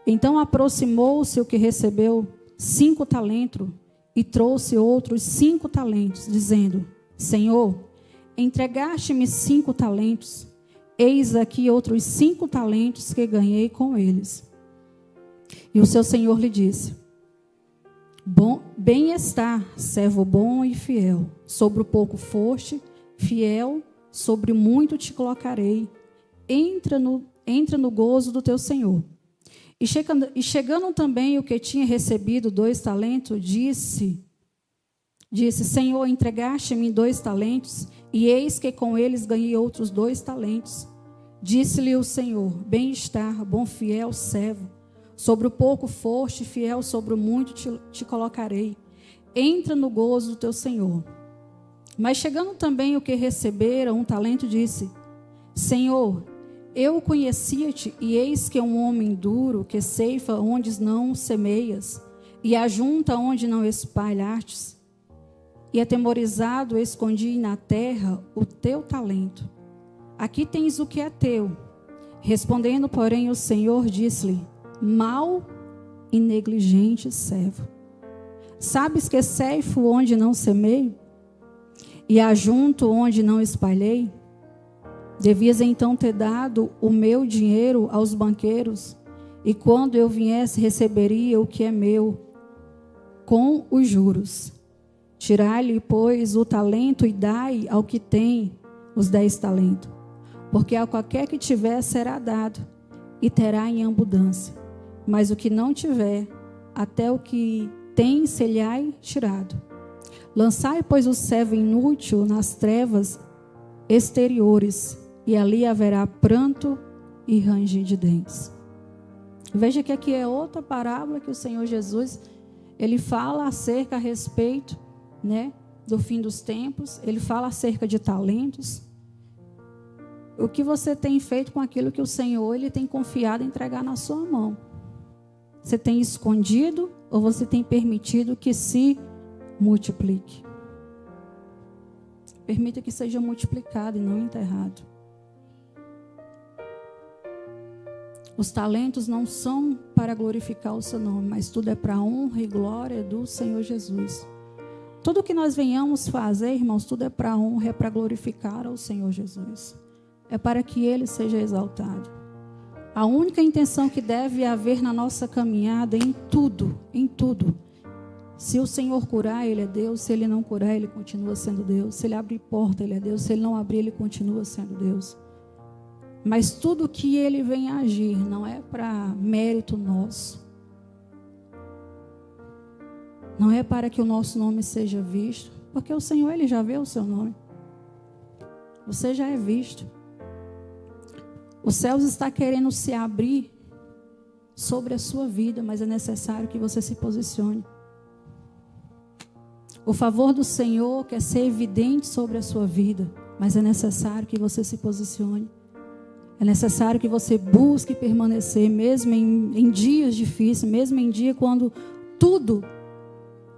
Então aproximou-se o que recebeu 5 talentos e trouxe outros 5 talentos, dizendo, Senhor, entregaste-me 5 talentos, eis aqui outros 5 talentos que ganhei com eles. E o seu senhor lhe disse, bem está, servo bom e fiel, sobre o pouco foste, fiel, sobre muito te colocarei, entra no gozo do teu senhor. E chegando também o que tinha recebido 2 talentos, disse, Senhor, entregaste-me 2 talentos, e eis que com eles ganhei outros 2 talentos. Disse-lhe o Senhor, bem-estar, bom fiel servo, sobre o pouco foste, fiel, sobre o muito te colocarei. Entra no gozo do teu Senhor. Mas chegando também o que recebera 1 talento, disse, Senhor, eu conhecia-te, e eis que um homem duro, que ceifa onde não semeias, e ajunta onde não espalhastes, e atemorizado escondi na terra o teu talento. Aqui tens o que é teu. Respondendo, porém, o Senhor disse-lhe, mau e negligente servo. Sabes que ceifo onde não semeio, e ajunto onde não espalhei? Devias então ter dado o meu dinheiro aos banqueiros, e quando eu viesse receberia o que é meu, com os juros. Tirai-lhe, pois, o talento e dai ao que tem os 10 talentos. Porque a qualquer que tiver será dado, e terá em abundância. Mas o que não tiver, até o que tem se lhe há tirado. Lançai, pois, o servo inútil nas trevas exteriores, e ali haverá pranto e ranger de dentes. Veja que aqui é outra parábola que o Senhor Jesus, ele fala acerca a respeito, do fim dos tempos. Ele fala acerca de talentos. O que você tem feito com aquilo que o Senhor ele tem confiado em entregar na sua mão? Você tem escondido ou você tem permitido que se multiplique? Permita que seja multiplicado e não enterrado. Os talentos não são para glorificar o seu nome, mas tudo é para a honra e glória do Senhor Jesus. Tudo que nós venhamos fazer, irmãos, tudo é para a honra, é para glorificar ao Senhor Jesus. É para que Ele seja exaltado. A única intenção que deve haver na nossa caminhada, em tudo, se o Senhor curar, Ele é Deus. Se Ele não curar, Ele continua sendo Deus. Se Ele abrir porta, Ele é Deus. Se Ele não abrir, Ele continua sendo Deus. Mas tudo que Ele vem agir não é para mérito nosso. Não é para que o nosso nome seja visto. Porque o Senhor, Ele já vê o seu nome. Você já é visto. Os céus está querendo se abrir sobre a sua vida, mas é necessário que você se posicione. O favor do Senhor quer ser evidente sobre a sua vida, mas é necessário que você se posicione. É necessário que você busque permanecer, mesmo em dias difíceis, mesmo em dia quando tudo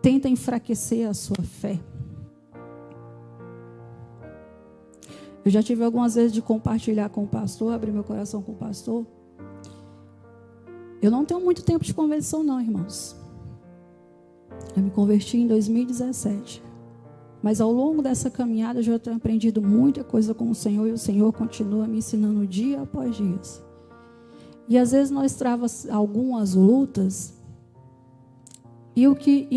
tenta enfraquecer a sua fé. Eu já tive algumas vezes de compartilhar com o pastor, abrir meu coração com o pastor. Eu não tenho muito tempo de conversão não, irmãos. Eu me converti em 2017. Mas ao longo dessa caminhada eu já tenho aprendido muita coisa com o Senhor. E o Senhor continua me ensinando dia após dia. E às vezes nós travamos algumas lutas. E o que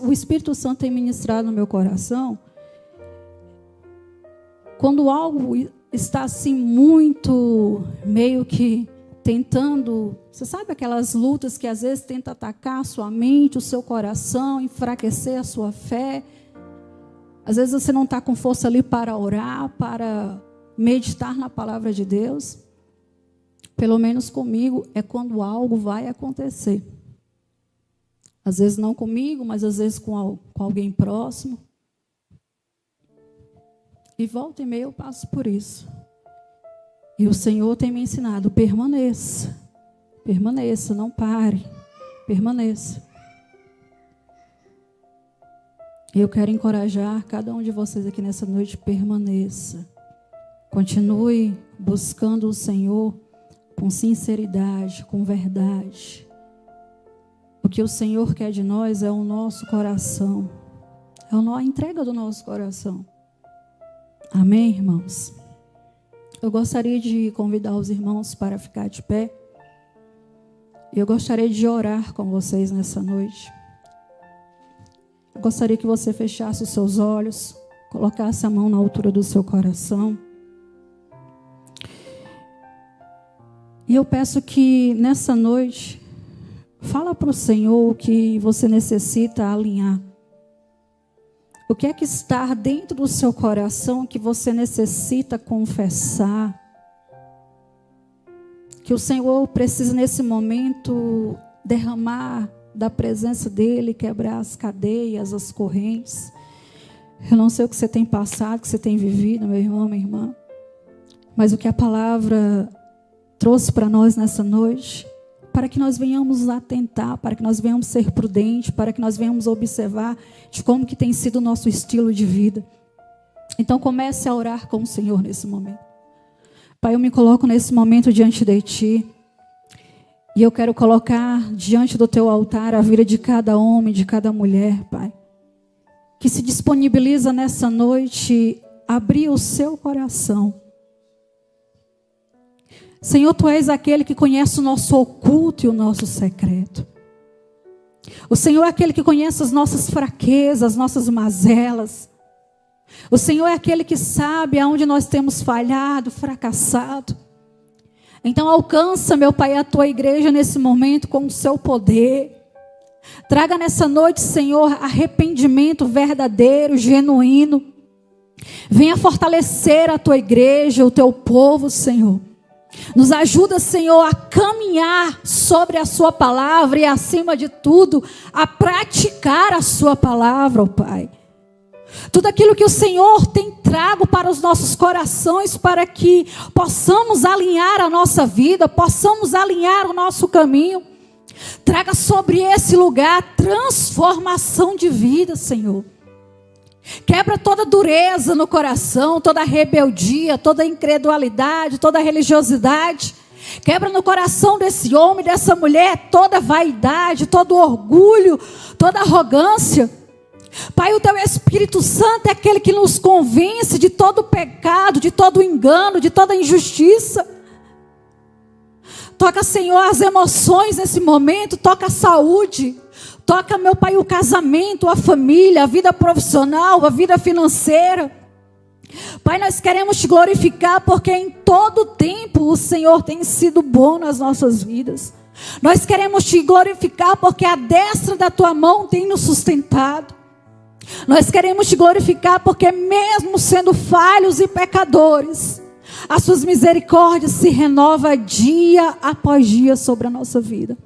o Espírito Santo tem ministrado no meu coração, quando algo está assim muito, meio que tentando, você sabe aquelas lutas que às vezes tenta atacar a sua mente, o seu coração, enfraquecer a sua fé. Às vezes você não está com força ali para orar, para meditar na palavra de Deus. Pelo menos comigo é quando algo vai acontecer. Às vezes não comigo, mas às vezes com alguém próximo. E volta e meia eu passo por isso. E o Senhor tem me ensinado, permaneça. Permaneça, não pare. Permaneça. Eu quero encorajar cada um de vocês aqui nessa noite, permaneça. Continue buscando o Senhor com sinceridade, com verdade. O que o Senhor quer de nós é o nosso coração. É a entrega do nosso coração. Amém, irmãos? Eu gostaria de convidar os irmãos para ficar de pé. Eu gostaria de orar com vocês nessa noite. Eu gostaria que você fechasse os seus olhos, colocasse a mão na altura do seu coração. E eu peço que nessa noite, fala para o Senhor o que você necessita alinhar. O que é que está dentro do seu coração que você necessita confessar? Que o Senhor precisa nesse momento derramar da presença dEle, quebrar as cadeias, as correntes. Eu não sei o que você tem passado, o que você tem vivido, meu irmão, minha irmã. Mas o que a palavra trouxe para nós nessa noite, para que nós venhamos atentar, para que nós venhamos ser prudentes, para que nós venhamos observar de como que tem sido o nosso estilo de vida. Então comece a orar com o Senhor nesse momento. Pai, eu me coloco nesse momento diante de Ti. E eu quero colocar diante do Teu altar a vida de cada homem, de cada mulher, Pai. Que se disponibiliza nessa noite abrir o seu coração. Senhor, Tu és aquele que conhece o nosso oculto e o nosso secreto. O Senhor é aquele que conhece as nossas fraquezas, as nossas mazelas. O Senhor é aquele que sabe aonde nós temos falhado, fracassado. Então alcança, meu Pai, a Tua igreja nesse momento com o Seu poder. Traga nessa noite, Senhor, arrependimento verdadeiro, genuíno. Venha fortalecer a Tua igreja, o Teu povo, Senhor. Nos ajuda, Senhor, a caminhar sobre a Sua palavra e, acima de tudo, a praticar a Sua palavra, ó Pai. Tudo aquilo que o Senhor tem trago para os nossos corações, para que possamos alinhar a nossa vida, possamos alinhar o nosso caminho. Traga sobre esse lugar transformação de vida, Senhor. Quebra toda dureza no coração, toda rebeldia, toda incredulidade, toda religiosidade. Quebra no coração desse homem, dessa mulher, toda vaidade, todo orgulho, toda arrogância. Pai, o Teu Espírito Santo é aquele que nos convence de todo pecado, de todo engano, de toda injustiça. Toca, Senhor, as emoções nesse momento, toca a saúde. Toca, meu Pai, o casamento, a família, a vida profissional, a vida financeira. Pai, nós queremos te glorificar porque em todo tempo o Senhor tem sido bom nas nossas vidas. Nós queremos te glorificar porque a destra da tua mão tem nos sustentado. Nós queremos te glorificar porque mesmo sendo falhos e pecadores, as suas misericórdias se renovam dia após dia sobre a nossa vida.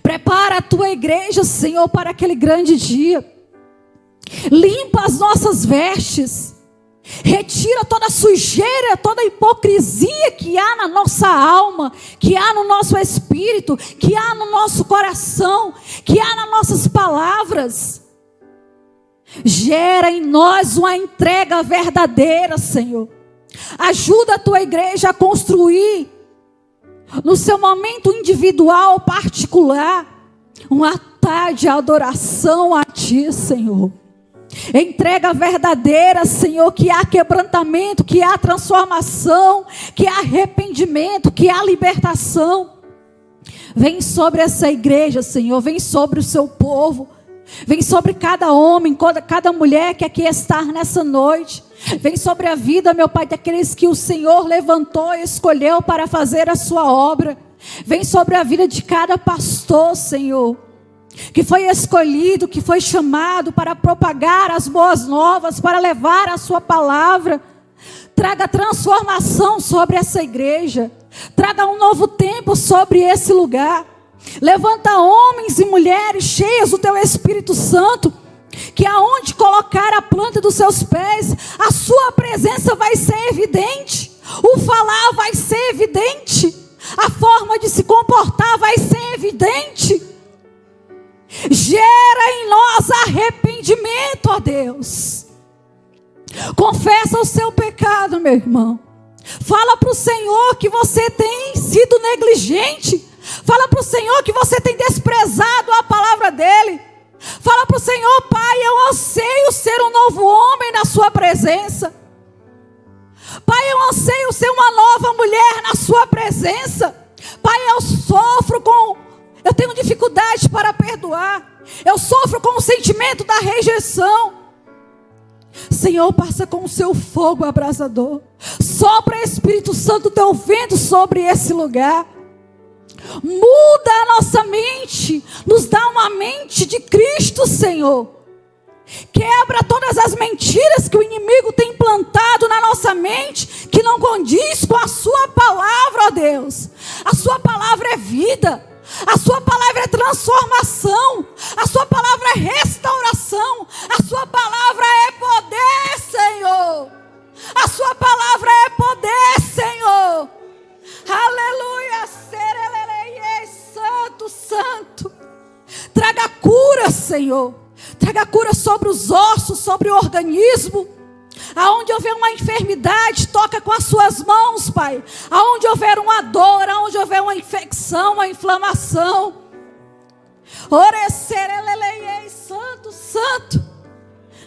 Prepara a tua igreja, Senhor, para aquele grande dia. Limpa as nossas vestes. Retira toda a sujeira, toda a hipocrisia que há na nossa alma, que há no nosso espírito, que há no nosso coração, que há nas nossas palavras. Gera em nós uma entrega verdadeira, Senhor. Ajuda a tua igreja a construir, no seu momento individual, particular, um altar de adoração a ti, Senhor. Entrega verdadeira, Senhor, que há quebrantamento, que há transformação, que há arrependimento, que há libertação. Vem sobre essa igreja, Senhor, vem sobre o seu povo. Vem sobre cada homem, cada mulher que aqui está nessa noite. Vem sobre a vida, meu Pai, daqueles que o Senhor levantou e escolheu para fazer a sua obra. Vem sobre a vida de cada pastor, Senhor, que foi escolhido, que foi chamado para propagar as boas novas, para levar a sua palavra. Traga transformação sobre essa igreja. Traga um novo tempo sobre esse lugar. Levanta homens e mulheres cheios do teu Espírito Santo, que aonde colocar a planta dos seus pés, a sua presença vai ser evidente, o falar vai ser evidente, a forma de se comportar vai ser evidente. Gera em nós arrependimento, ó Deus. Confessa o seu pecado, meu irmão. Fala para o Senhor que você tem sido negligente. Fala para o Senhor que você tem desprezado a palavra dEle. Fala para o Senhor: Pai, eu anseio ser um novo homem na sua presença. Pai, eu anseio ser uma nova mulher na sua presença. Pai, eu tenho dificuldade para perdoar. Eu sofro com o sentimento da rejeição. Senhor, passa com o seu fogo abrasador. Sopra, Espírito Santo, o teu vento sobre esse lugar. Muda a nossa mente, nos dá uma mente de Cristo, Senhor. Quebra todas as mentiras que o inimigo tem implantado na nossa mente, que não condiz com a sua palavra, ó Deus. A sua palavra é vida, a sua palavra é transformação, a sua palavra é restauração, a sua palavra é poder, Senhor. A sua palavra é poder, Senhor. Aleluia, Santo, Santo. Traga cura, Senhor. Traga cura sobre os ossos, sobre o organismo. Aonde houver uma enfermidade, toca com as suas mãos, Pai. Aonde houver uma dor, aonde houver uma infecção, uma inflamação. Santo, Santo.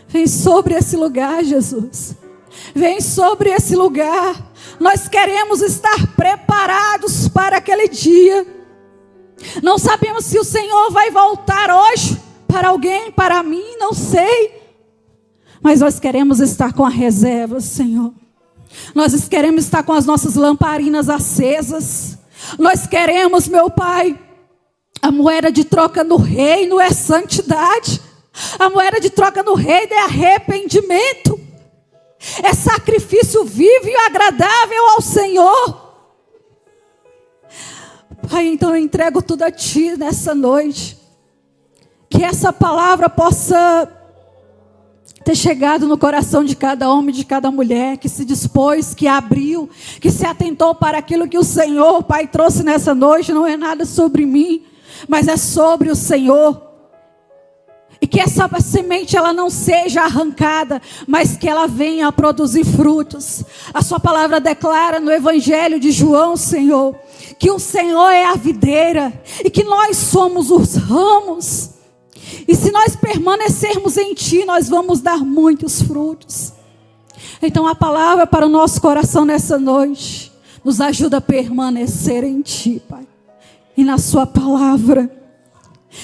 Vem sobre esse lugar, Jesus. Vem sobre esse lugar. Nós queremos estar preparados para aquele dia. Não sabemos se o Senhor vai voltar hoje. Para alguém, para mim, não sei. Mas nós queremos estar com a reserva, Senhor. Nós queremos estar com as nossas lamparinas acesas. Nós queremos, meu Pai, a moeda de troca no reino é santidade. A moeda de troca no reino é arrependimento. É sacrifício vivo e agradável ao Senhor. Pai, então eu entrego tudo a Ti nessa noite. Que essa palavra possa ter chegado no coração de cada homem, de cada mulher, que se dispôs, que abriu, que se atentou para aquilo que o Senhor, Pai, trouxe nessa noite. Não é nada sobre mim, mas é sobre o Senhor. E que essa semente ela não seja arrancada, mas que ela venha a produzir frutos. A sua palavra declara no Evangelho de João, Senhor, que o Senhor é a videira e que nós somos os ramos. E se nós permanecermos em Ti, nós vamos dar muitos frutos. Então a palavra para o nosso coração nessa noite nos ajuda a permanecer em Ti, Pai, e na Sua palavra.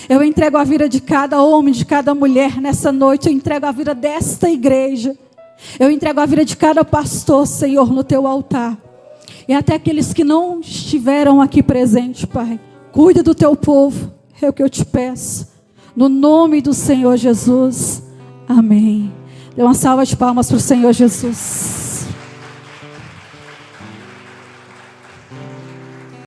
Eu entrego a vida de cada homem, de cada mulher nessa noite. Eu entrego a vida desta igreja. Eu entrego a vida de cada pastor, Senhor, no teu altar. E até aqueles que não estiveram aqui presentes, Pai. Cuida do teu povo, é o que eu te peço. No nome do Senhor Jesus. Amém. Dê uma salva de palmas para o Senhor Jesus.